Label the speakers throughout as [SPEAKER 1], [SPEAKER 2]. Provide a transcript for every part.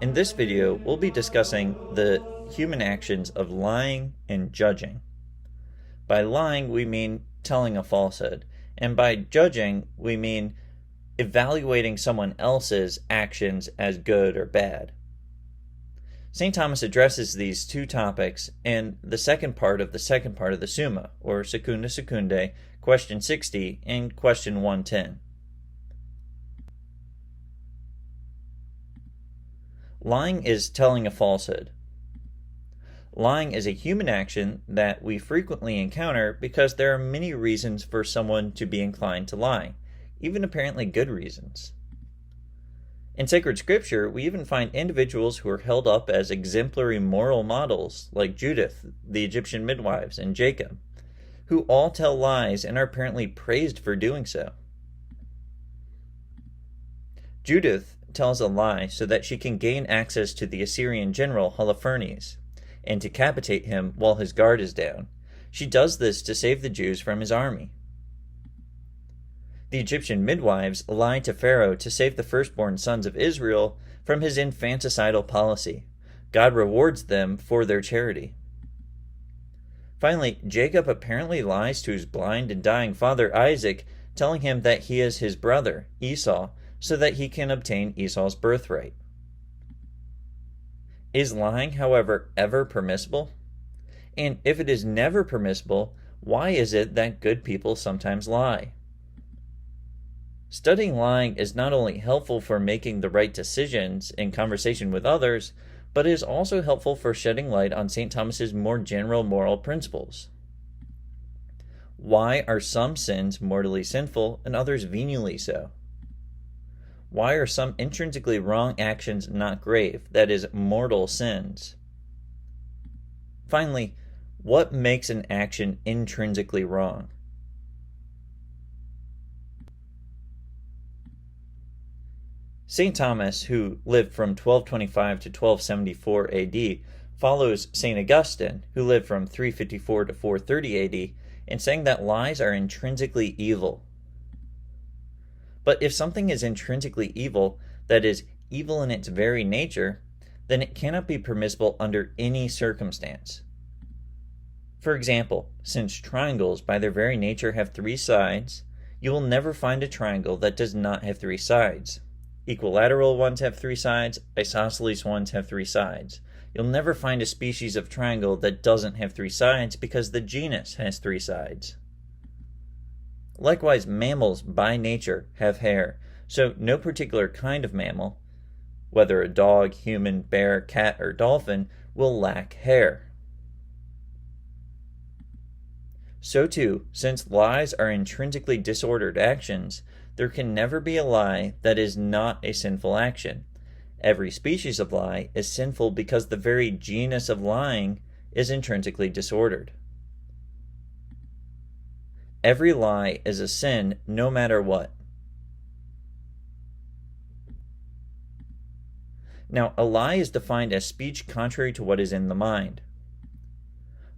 [SPEAKER 1] In this video, we'll be discussing the human actions of lying and judging. By lying, we mean telling a falsehood, and by judging, we mean evaluating someone else's actions as good or bad. St. Thomas addresses these two topics in the second part of the Summa, or Secunda Secundae, question 60 and question 110. Lying is telling a falsehood. Lying is a human action that we frequently encounter because there are many reasons for someone to be inclined to lie, even apparently good reasons. In sacred scripture, we even find individuals who are held up as exemplary moral models, like Judith, the Egyptian midwives, and Jacob, who all tell lies and are apparently praised for doing so. Judith tells a lie so that she can gain access to the Assyrian general Holofernes and decapitate him while his guard is down. She does this to save the Jews from his army. The Egyptian midwives lie to Pharaoh to save the firstborn sons of Israel from his infanticidal policy. God rewards them for their charity. Finally, Jacob apparently lies to his blind and dying father Isaac, telling him that he is his brother, Esau, so that he can obtain Esau's birthright. Is lying, however, ever permissible? And if it is never permissible, why is it that good people sometimes lie? Studying lying is not only helpful for making the right decisions in conversation with others, but is also helpful for shedding light on St. Thomas's more general moral principles. Why are some sins mortally sinful and others venially so? Why are some intrinsically wrong actions not grave, that is, mortal sins? Finally, what makes an action intrinsically wrong? St. Thomas, who lived from 1225 to 1274 AD, follows St. Augustine, who lived from 354 to 430 AD, in saying that lies are intrinsically evil. But if something is intrinsically evil, that is, evil in its very nature, then it cannot be permissible under any circumstance. For example, since triangles by their very nature have three sides, you will never find a triangle that does not have three sides. Equilateral ones have three sides, isosceles ones have three sides. You'll never find a species of triangle that doesn't have three sides because the genus has three sides. Likewise, mammals by nature have hair, so no particular kind of mammal, whether a dog, human, bear, cat, or dolphin, will lack hair. So too, since lies are intrinsically disordered actions, there can never be a lie that is not a sinful action. Every species of lie is sinful because the very genus of lying is intrinsically disordered. Every lie is a sin, no matter what. Now, a lie is defined as speech contrary to what is in the mind.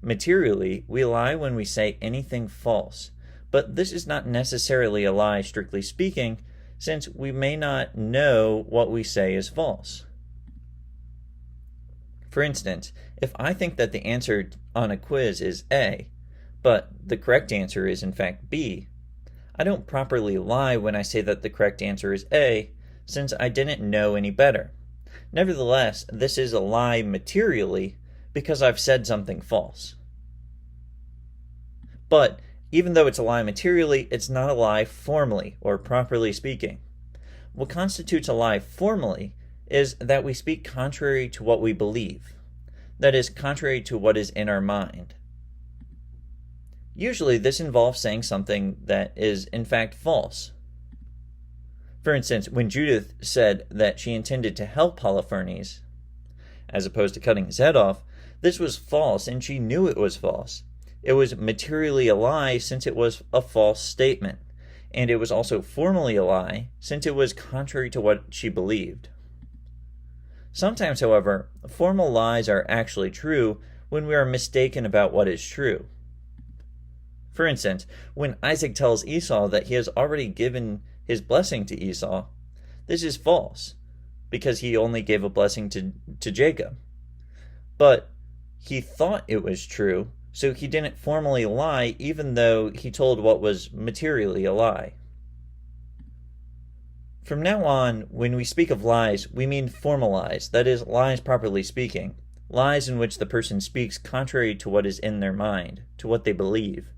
[SPEAKER 1] Materially, we lie when we say anything false, but this is not necessarily a lie, strictly speaking, since we may not know what we say is false. For instance, if I think that the answer on a quiz is A, but the correct answer is in fact B, I don't properly lie when I say that the correct answer is A, since I didn't know any better. Nevertheless, this is a lie materially because I've said something false. But even though it's a lie materially, it's not a lie formally or properly speaking. What constitutes a lie formally is that we speak contrary to what we believe, that is, contrary to what is in our mind. Usually, this involves saying something that is, in fact, false. For instance, when Judith said that she intended to help Holofernes, as opposed to cutting his head off, this was false, and she knew it was false. It was materially a lie since it was a false statement, and it was also formally a lie since it was contrary to what she believed. Sometimes, however, formal lies are actually true when we are mistaken about what is true. For instance, when Isaac tells Esau that he has already given his blessing to Esau, this is false, because he only gave a blessing to Jacob. But he thought it was true, so he didn't formally lie, even though he told what was materially a lie. From now on, when we speak of lies, we mean formal lies, that is, lies properly speaking, lies in which the person speaks contrary to what is in their mind, to what they believe.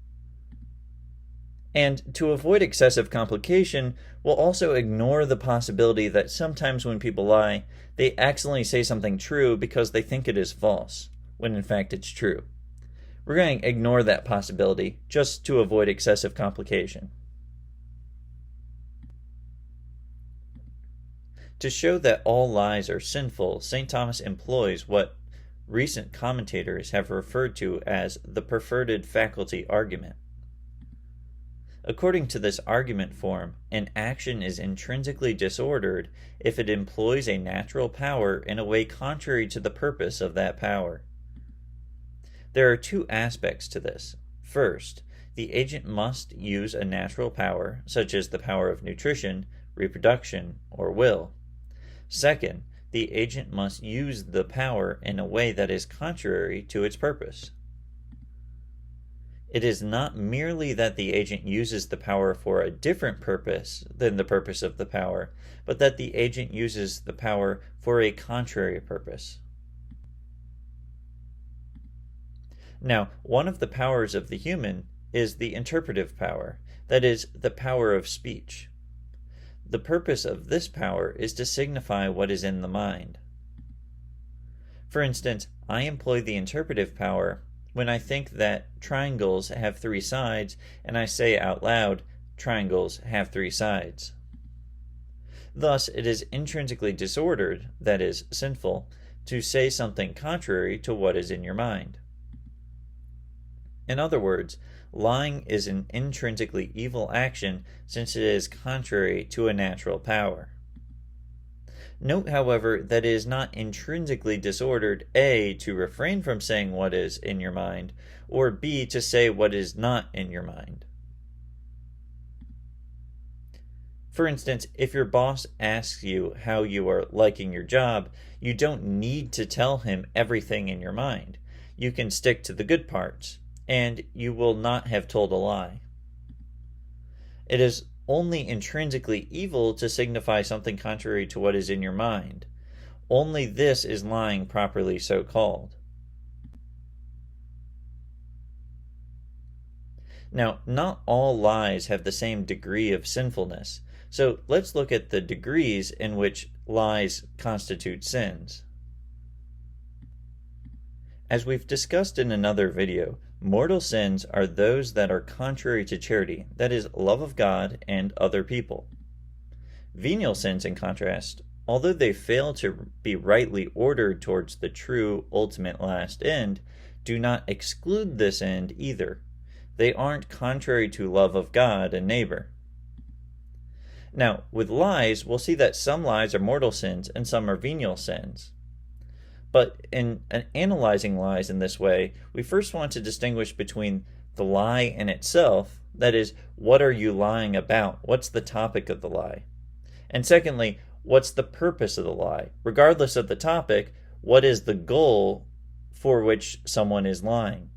[SPEAKER 1] And to avoid excessive complication, we'll also ignore the possibility that sometimes when people lie, they accidentally say something true because they think it is false, when in fact it's true. We're going to ignore that possibility just to avoid excessive complication. To show that all lies are sinful, St. Thomas employs what recent commentators have referred to as the perverted faculty argument. According to this argument form, an action is intrinsically disordered if it employs a natural power in a way contrary to the purpose of that power. There are two aspects to this. First, the agent must use a natural power, such as the power of nutrition, reproduction, or will. Second, the agent must use the power in a way that is contrary to its purpose. It is not merely that the agent uses the power for a different purpose than the purpose of the power, but that the agent uses the power for a contrary purpose. Now, one of the powers of the human is the interpretive power, that is, the power of speech. The purpose of this power is to signify what is in the mind. For instance, I employ the interpretive power when I think that triangles have three sides, and I say out loud, triangles have three sides. Thus, it is intrinsically disordered, that is, sinful, to say something contrary to what is in your mind. In other words, lying is an intrinsically evil action since it is contrary to a natural power. Note, however, that it is not intrinsically disordered, A, to refrain from saying what is in your mind, or B, to say what is not in your mind. For instance, if your boss asks you how you are liking your job, you don't need to tell him everything in your mind. You can stick to the good parts, and you will not have told a lie. It is only intrinsically evil to signify something contrary to what is in your mind. Only this is lying properly so called. Now, not all lies have the same degree of sinfulness, so let's look at the degrees in which lies constitute sins. As we've discussed in another video, mortal sins are those that are contrary to charity, that is, love of God and other people. Venial sins, in contrast, although they fail to be rightly ordered towards the true, ultimate last end, do not exclude this end either. They aren't contrary to love of God and neighbor. Now, with lies, we'll see that some lies are mortal sins and some are venial sins. But in analyzing lies in this way, we first want to distinguish between the lie in itself, that is, what are you lying about? What's the topic of the lie? And secondly, what's the purpose of the lie? Regardless of the topic, what is the goal for which someone is lying?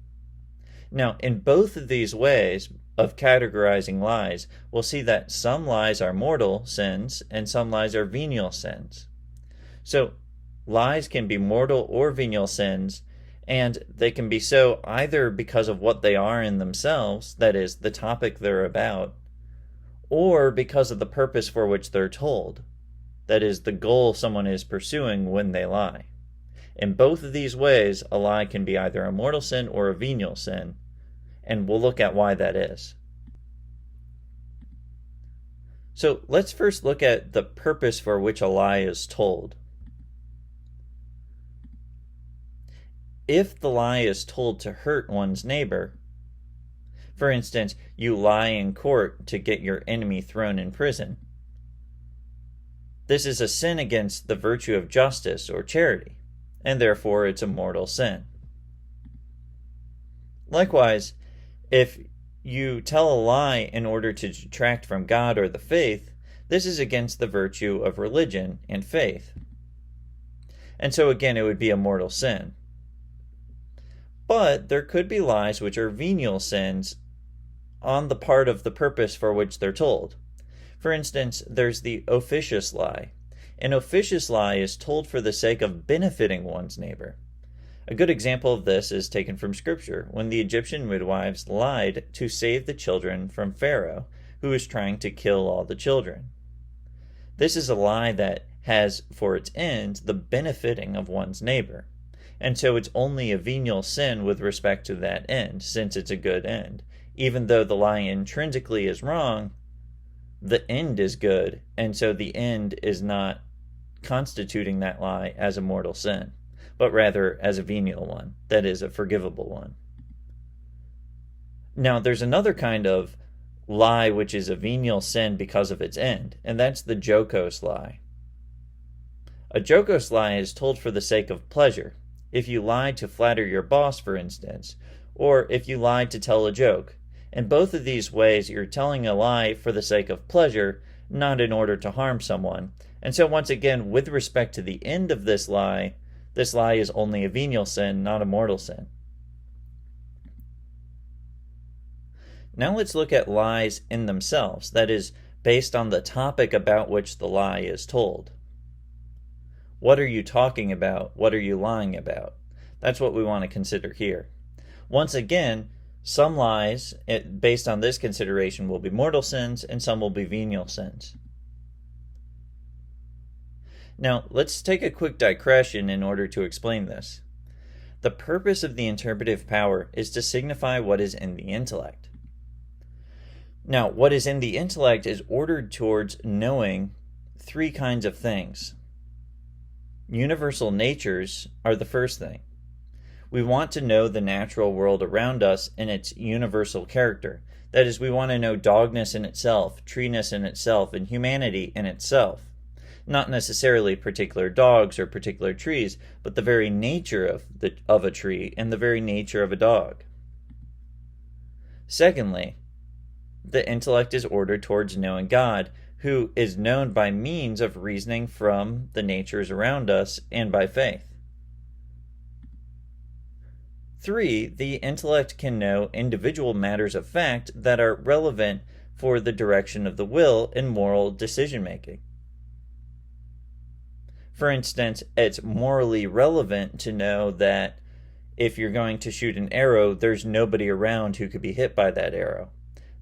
[SPEAKER 1] Now, in both of these ways of categorizing lies, we'll see that some lies are mortal sins and some lies are venial sins. So, lies can be mortal or venial sins, and they can be so either because of what they are in themselves, that is, the topic they're about, or because of the purpose for which they're told, that is, the goal someone is pursuing when they lie. In both of these ways, a lie can be either a mortal sin or a venial sin, and we'll look at why that is. So let's first look at the purpose for which a lie is told. if the lie is told to hurt one's neighbor, for instance, you lie in court to get your enemy thrown in prison, this is a sin against the virtue of justice or charity, and therefore it's a mortal sin. Likewise, if you tell a lie in order to detract from God or the faith, this is against the virtue of religion and faith. And so again, it would be a mortal sin. But there could be lies which are venial sins on the part of the purpose for which they're told. For instance, there's the officious lie. An officious lie is told for the sake of benefiting one's neighbor. A good example of this is taken from Scripture, when the Egyptian midwives lied to save the children from Pharaoh, who was trying to kill all the children. This is a lie that has for its end the benefiting of one's neighbor, and so it's only a venial sin with respect to that end, since it's a good end. Even though the lie intrinsically is wrong, the end is good, and so the end is not constituting that lie as a mortal sin, but rather as a venial one, that is, a forgivable one. Now, there's another kind of lie which is a venial sin because of its end, and that's the jocose lie. A jocose lie is told for the sake of pleasure. If you lie to flatter your boss, for instance, or if you lie to tell a joke. In both of these ways, you're telling a lie for the sake of pleasure, not in order to harm someone. And so once again, with respect to the end of this lie is only a venial sin, not a mortal sin. Now let's look at lies in themselves, that is, based on the topic about which the lie is told. What are you talking about? What are you lying about? That's what we want to consider here. Once again, some lies, based on this consideration, will be mortal sins, and some will be venial sins. Now, let's take a quick digression in order to explain this. The purpose of the interpretive power is to signify what is in the intellect. Now, what is in the intellect is ordered towards knowing three kinds of things. Universal natures are the first thing. We want to know the natural world around us in its universal character. That is, we want to know dogness in itself, treeness in itself, and humanity in itself. Not necessarily particular dogs or particular trees, but the very nature of a tree and the very nature of a dog. Secondly, the intellect is ordered towards knowing God, who is known by means of reasoning from the natures around us and by faith. 3, the intellect can know individual matters of fact that are relevant for the direction of the will in moral decision-making. For instance, it's morally relevant to know that if you're going to shoot an arrow, there's nobody around who could be hit by that arrow.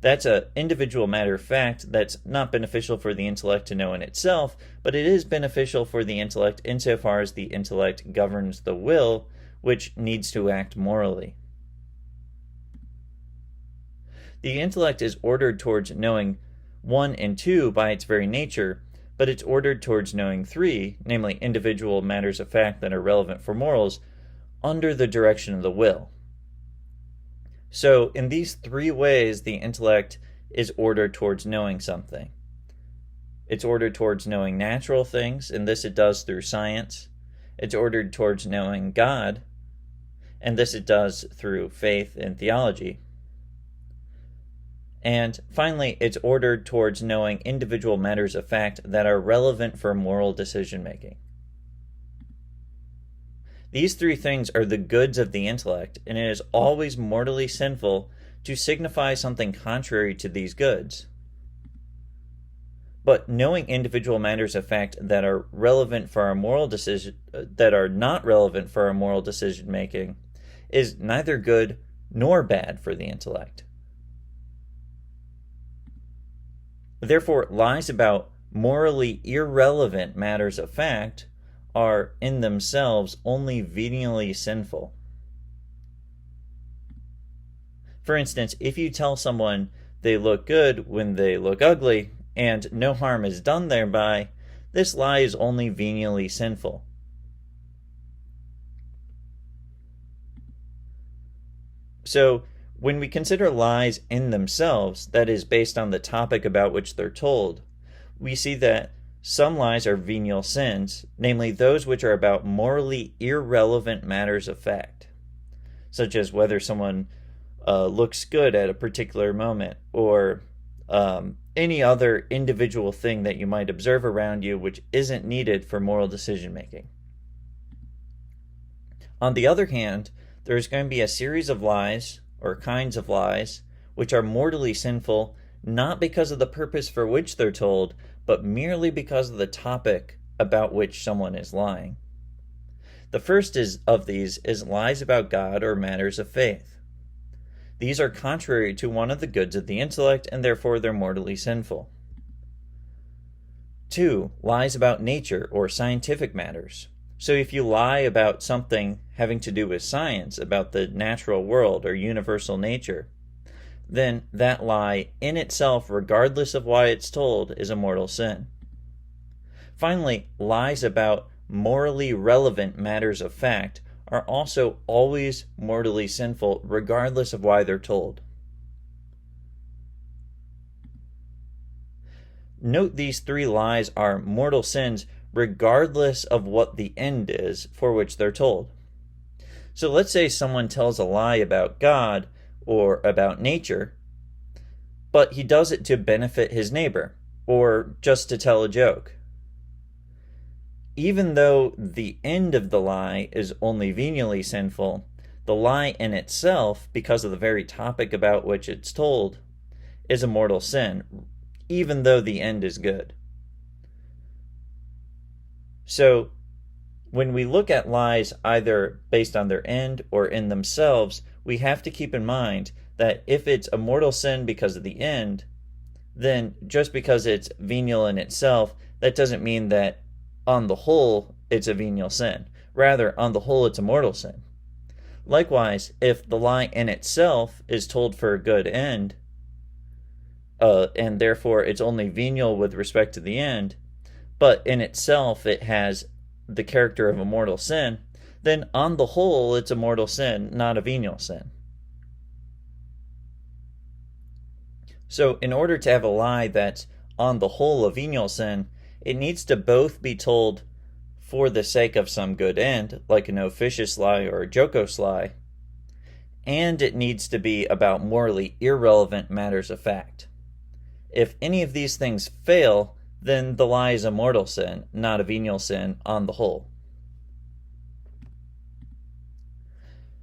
[SPEAKER 1] That's an individual matter of fact that's not beneficial for the intellect to know in itself, but it is beneficial for the intellect insofar as the intellect governs the will, which needs to act morally. The intellect is ordered towards knowing 1 and 2 by its very nature, but it's ordered towards knowing 3, namely individual matters of fact that are relevant for morals, under the direction of the will. So, in these 3 ways, the intellect is ordered towards knowing something. It's ordered towards knowing natural things, and this it does through science. It's ordered towards knowing God, and this it does through faith and theology. And finally, it's ordered towards knowing individual matters of fact that are relevant for moral decision-making. These 3 things are the goods of the intellect, and it is always mortally sinful to signify something contrary to these goods. But knowing individual matters of fact that are relevant for our moral decision, that are not relevant for our moral decision making, is neither good nor bad for the intellect. Therefore, lies about morally irrelevant matters of fact are in themselves only venially sinful. For instance, if you tell someone they look good when they look ugly, and no harm is done thereby, this lie is only venially sinful. So, when we consider lies in themselves, that is, based on the topic about which they're told, we see that some lies are venial sins, namely those which are about morally irrelevant matters of fact, such as whether someone looks good at a particular moment, or any other individual thing that you might observe around you which isn't needed for moral decision making. On the other hand, there's going to be a series of lies, or kinds of lies, which are mortally sinful, not because of the purpose for which they're told, but merely because of the topic about which someone is lying. The first of these is lies about God or matters of faith. These are contrary to one of the goods of the intellect, and therefore they're mortally sinful. 2. Lies about nature or scientific matters. So if you lie about something having to do with science, about the natural world or universal nature, then that lie in itself, regardless of why it's told, is a mortal sin. Finally, lies about morally relevant matters of fact are also always mortally sinful, regardless of why they're told. Note these 3 lies are mortal sins regardless of what the end is for which they're told. So let's say someone tells a lie about God or about nature, but he does it to benefit his neighbor or just to tell a joke. Even though the end of the lie is only venially sinful, the lie in itself, because of the very topic about which it's told, is a mortal sin, even though the end is good. So, when we look at lies either based on their end or in themselves, we have to keep in mind that if it's a mortal sin because of the end, then just because it's venial in itself, that doesn't mean that on the whole it's a venial sin. Rather, on the whole it's a mortal sin. Likewise, if the lie in itself is told for a good end, and therefore it's only venial with respect to the end, but in itself it has the character of a mortal sin, then on the whole it's a mortal sin, not a venial sin. So in order to have a lie that's on the whole a venial sin, it needs to both be told for the sake of some good end, like an officious lie or a jocose lie, and it needs to be about morally irrelevant matters of fact. If any of these things fail, then the lie is a mortal sin, not a venial sin on the whole.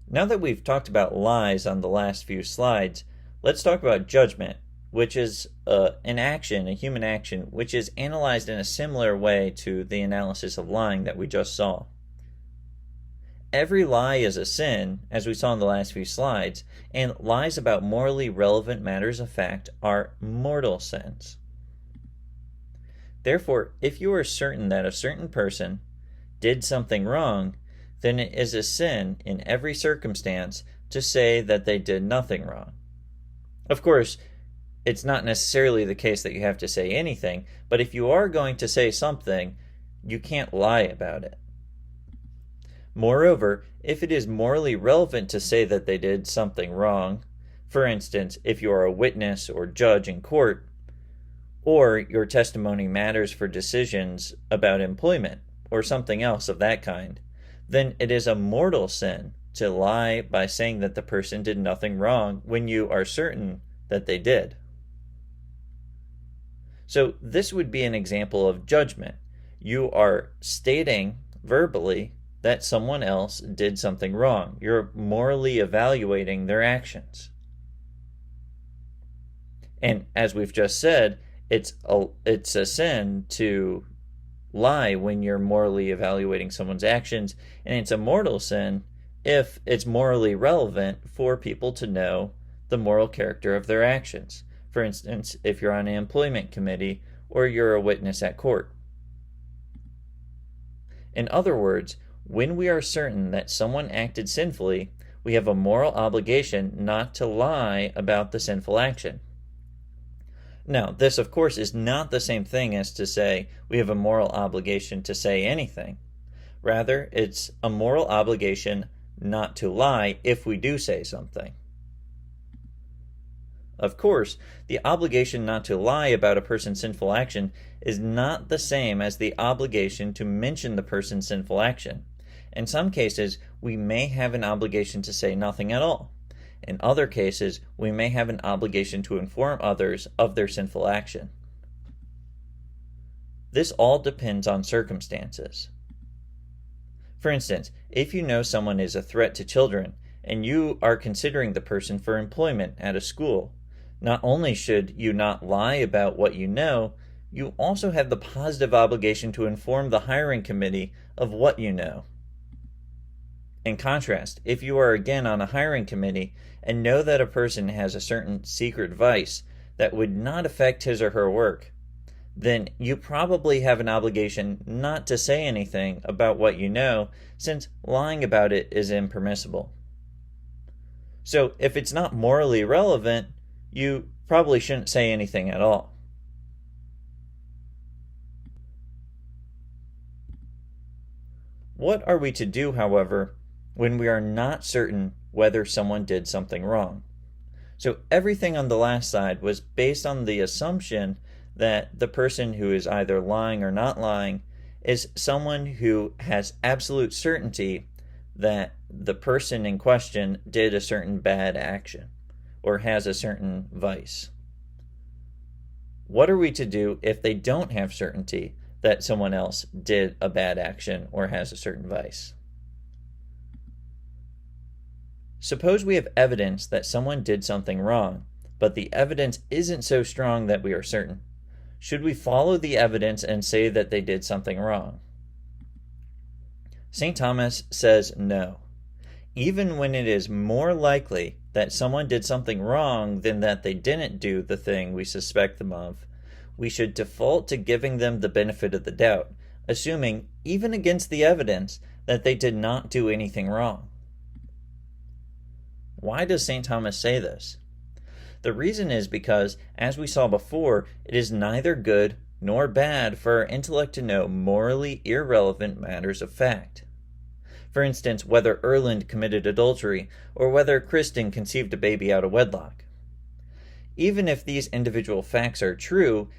[SPEAKER 1] Now that we've talked about lies on the last few slides, let's talk about judgment, which is an action, a human action, which is analyzed in a similar way to the analysis of lying that we just saw. Every lie is a sin, as we saw in the last few slides, and lies about morally relevant matters of fact are mortal sins. Therefore, if you are certain that a certain person did something wrong, then it is a sin in every circumstance to say that they did nothing wrong. Of course, it's not necessarily the case that you have to say anything, but if you are going to say something, you can't lie about it. Moreover, if it is morally relevant to say that they did something wrong, for instance, if you are a witness or judge in court, or your testimony matters for decisions about employment or something else of that kind, then it is a mortal sin to lie by saying that the person did nothing wrong when you are certain that they did. So this would be an example of judgment. You are stating verbally that someone else did something wrong. You're morally evaluating their actions. And as we've just said, it's a sin to lie when you're morally evaluating someone's actions, and it's a mortal sin if it's morally relevant for people to know the moral character of their actions. For instance, if you're on an employment committee or you're a witness at court. In other words, when we are certain that someone acted sinfully, we have a moral obligation not to lie about the sinful action. Now, this of course is not the same thing as to say we have a moral obligation to say anything. Rather, it's a moral obligation not to lie if we do say something. Of course, the obligation not to lie about a person's sinful action is not the same as the obligation to mention the person's sinful action. In some cases, we may have an obligation to say nothing at all. In other cases, we may have an obligation to inform others of their sinful action. This all depends on circumstances. For instance, if you know someone is a threat to children, and you are considering the person for employment at a school, not only should you not lie about what you know, you also have the positive obligation to inform the hiring committee of what you know. In contrast, if you are again on a hiring committee and know that a person has a certain secret vice that would not affect his or her work, then you probably have an obligation not to say anything about what you know, since lying about it is impermissible. So if it's not morally relevant, you probably shouldn't say anything at all. What are we to do, however, when we are not certain whether someone did something wrong? So everything on the last side was based on the assumption that the person who is either lying or not lying is someone who has absolute certainty that the person in question did a certain bad action or has a certain vice. What are we to do if they don't have certainty that someone else did a bad action or has a certain vice? Suppose we have evidence that someone did something wrong, but the evidence isn't so strong that we are certain. Should we follow the evidence and say that they did something wrong? St. Thomas says no. Even when it is more likely that someone did something wrong than that they didn't do the thing we suspect them of, we should default to giving them the benefit of the doubt, assuming, even against the evidence, that they did not do anything wrong. Why does St. Thomas say this? The reason is because, as we saw before, it is neither good nor bad for our intellect to know morally irrelevant matters of fact. For instance, whether Erland committed adultery or whether Kristen conceived a baby out of wedlock. Even if these individual facts are true,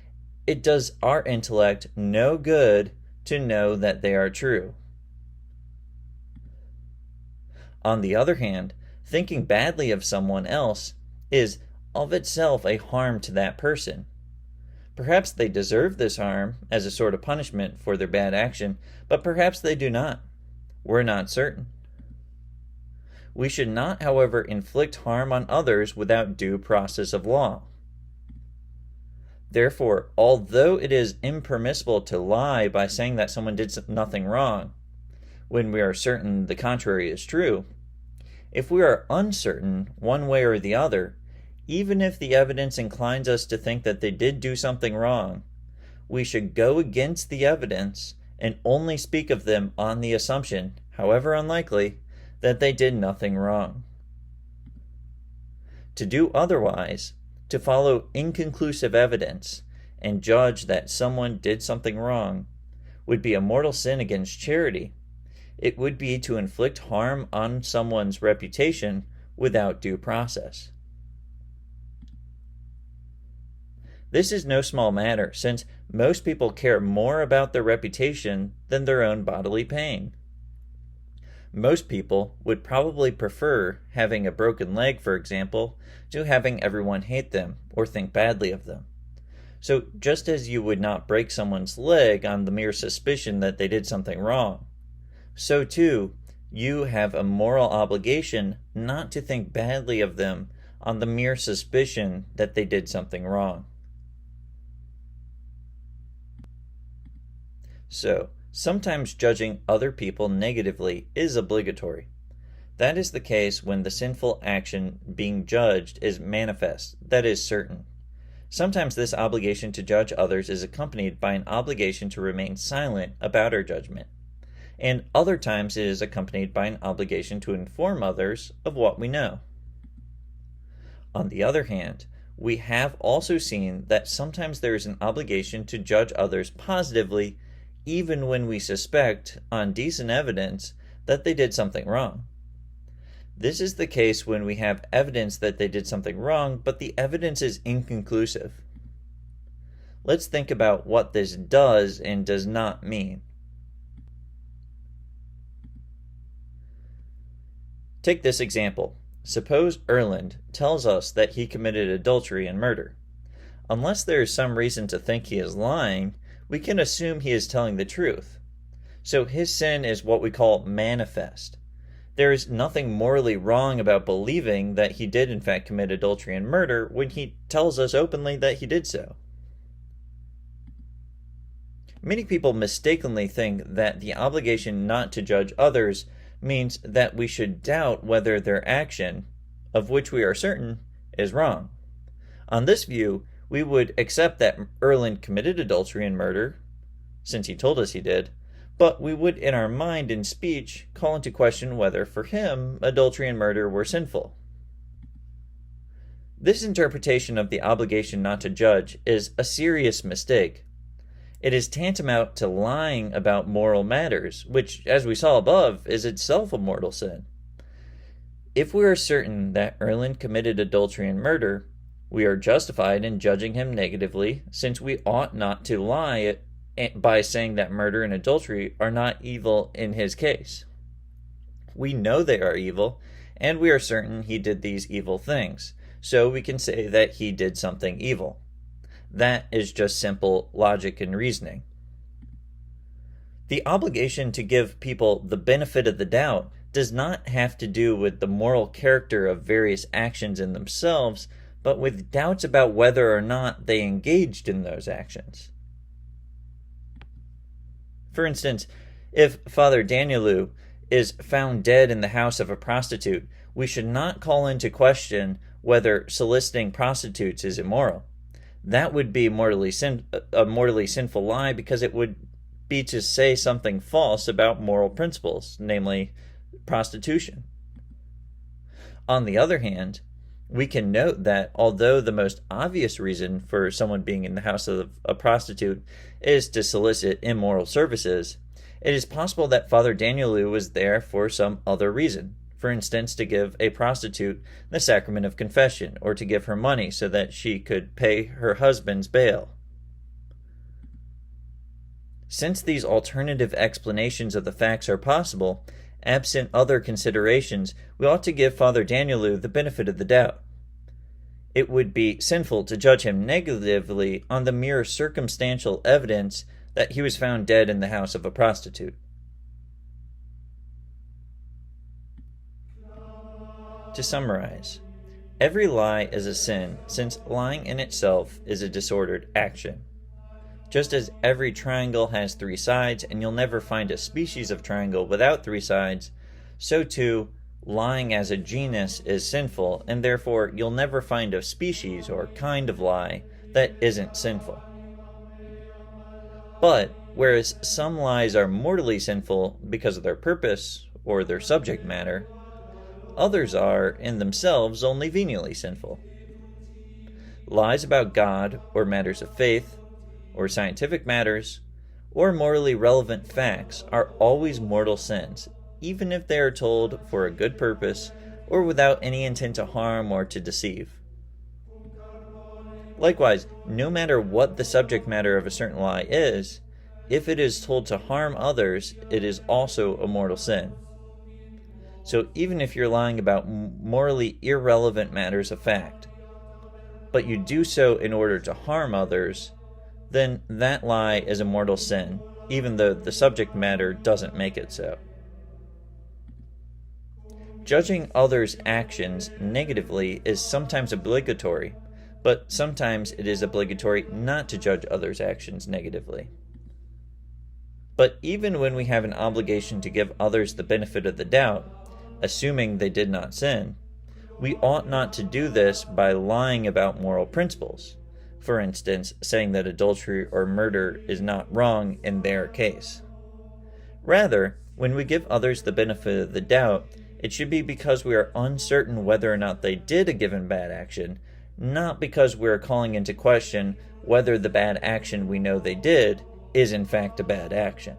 [SPEAKER 1] it does our intellect no good to know that they are true. On the other hand, thinking badly of someone else is of itself a harm to that person. Perhaps they deserve this harm as a sort of punishment for their bad action, but perhaps they do not. We're not certain. We should not, however, inflict harm on others without due process of law. Therefore, although it is impermissible to lie by saying that someone did nothing wrong, when we are certain the contrary is true, if we are uncertain one way or the other, even if the evidence inclines us to think that they did do something wrong, we should go against the evidence and only speak of them on the assumption, however unlikely, that they did nothing wrong. To do otherwise, to follow inconclusive evidence and judge that someone did something wrong, would be a mortal sin against charity. It would be to inflict harm on someone's reputation without due process. This is no small matter, since most people care more about their reputation than their own bodily pain. Most people would probably prefer having a broken leg, for example, to having everyone hate them or think badly of them. So just as you would not break someone's leg on the mere suspicion that they did something wrong, so too you have a moral obligation not to think badly of them on the mere suspicion that they did something wrong. So, sometimes judging other people negatively is obligatory. That is the case when the sinful action being judged is manifest, that is certain. Sometimes this obligation to judge others is accompanied by an obligation to remain silent about our judgment, and other times it is accompanied by an obligation to inform others of what we know. On the other hand, we have also seen that sometimes there is an obligation to judge others positively even when we suspect, on decent evidence, that they did something wrong. This is the case when we have evidence that they did something wrong, but the evidence is inconclusive. Let's think about what this does and does not mean. Take this example. Suppose Erland tells us that he committed adultery and murder. Unless there is some reason to think he is lying, we can assume he is telling the truth. So his sin is what we call manifest. There is nothing morally wrong about believing that he did in fact commit adultery and murder when he tells us openly that he did so. Many people mistakenly think that the obligation not to judge others means that we should doubt whether their action, of which we are certain, is wrong. On this view, we would accept that Erland committed adultery and murder, since he told us he did, but we would in our mind and speech call into question whether for him adultery and murder were sinful. This interpretation of the obligation not to judge is a serious mistake. It is tantamount to lying about moral matters, which, as we saw above, is itself a mortal sin. If we are certain that Erland committed adultery and murder, we are justified in judging him negatively, since we ought not to lie by saying that murder and adultery are not evil in his case. We know they are evil, and we are certain he did these evil things, so we can say that he did something evil. That is just simple logic and reasoning. The obligation to give people the benefit of the doubt does not have to do with the moral character of various actions in themselves, but with doubts about whether or not they engaged in those actions. For instance, if Father Venially is found dead in the house of a prostitute, we should not call into question whether soliciting prostitutes is immoral. That would be a mortally sinful lie, because it would be to say something false about moral principles, namely prostitution. On the other hand, we can note that although the most obvious reason for someone being in the house of a prostitute is to solicit immoral services, it is possible that Father Venially was there for some other reason. For instance, to give a prostitute the sacrament of confession, or to give her money so that she could pay her husband's bail. Since these alternative explanations of the facts are possible, absent other considerations, we ought to give Father Venially the benefit of the doubt. It would be sinful to judge him negatively on the mere circumstantial evidence that he was found dead in the house of a prostitute. To summarize, every lie is a sin, since lying in itself is a disordered action. Just as every triangle has three sides, and you'll never find a species of triangle without three sides, so too, lying as a genus is sinful, and therefore you'll never find a species or kind of lie that isn't sinful. But, whereas some lies are mortally sinful because of their purpose or their subject matter, others are, in themselves, only venially sinful. Lies about God, or matters of faith, or scientific matters, or morally relevant facts are always mortal sins, even if they are told for a good purpose, or without any intent to harm or to deceive. Likewise, no matter what the subject matter of a certain lie is, if it is told to harm others, it is also a mortal sin. So even if you're lying about morally irrelevant matters of fact, but you do so in order to harm others, then that lie is a mortal sin, even though the subject matter doesn't make it so. Judging others' actions negatively is sometimes obligatory, but sometimes it is obligatory not to judge others' actions negatively. But even when we have an obligation to give others the benefit of the doubt, assuming they did not sin, we ought not to do this by lying about moral principles, for instance, saying that adultery or murder is not wrong in their case. Rather, when we give others the benefit of the doubt, it should be because we are uncertain whether or not they did a given bad action, not because we are calling into question whether the bad action we know they did is in fact a bad action.